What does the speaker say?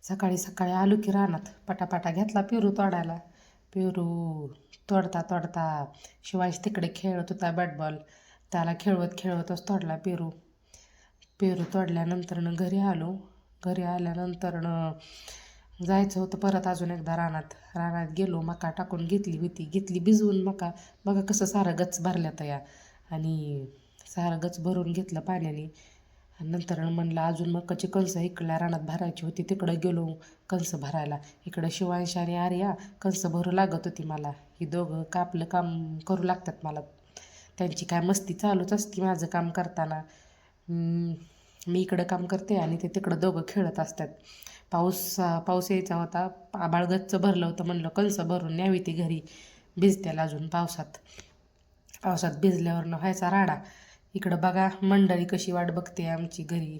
सकाळी सकाळी आलो की रानात पटापटा घेतला पेरू तोडायला. पेरू तोडता तोडता शिवांश तिकडे खेळत होता बॅटबॉल. त्याला खेळवत खेळवतच तोडला पेरू. पेरू तोडल्यानंतरनं घरी आलो. घरी आल्यानंतरनं जायचं होतं परत अजून एकदा रानात गेलो. मका टाकून घेतली भिजवून मका. बघा कसं सारं गच भरल्यात या. आणि सारं गच भरून घेतलं पाण्याने. आणि नंतर म्हणलं अजून मकाची कणसं इकडल्या रानात भरायची होती. तिकडं गेलो कणसं भरायला. इकडं शिवांश आणि आर्या कणसं भरू लागत होती मला. ही दोघं आपलं काम करू लागतात मला. त्यांची काय मस्ती चालूच असते माझं काम करताना. मी इकडं काम करते आणि ते तिकडं दोघं खेळत असतात. पाऊस यायचा होता. आभाळ गच्च भरलं होतं. म्हणलं कणसं भरून न्यावी ती घरी. भिजत्याला अजून पावसात भिजल्यावरनं व्हायचा राडा. इकडं बघा मंडळी कशी वाट बघते आमची घरी.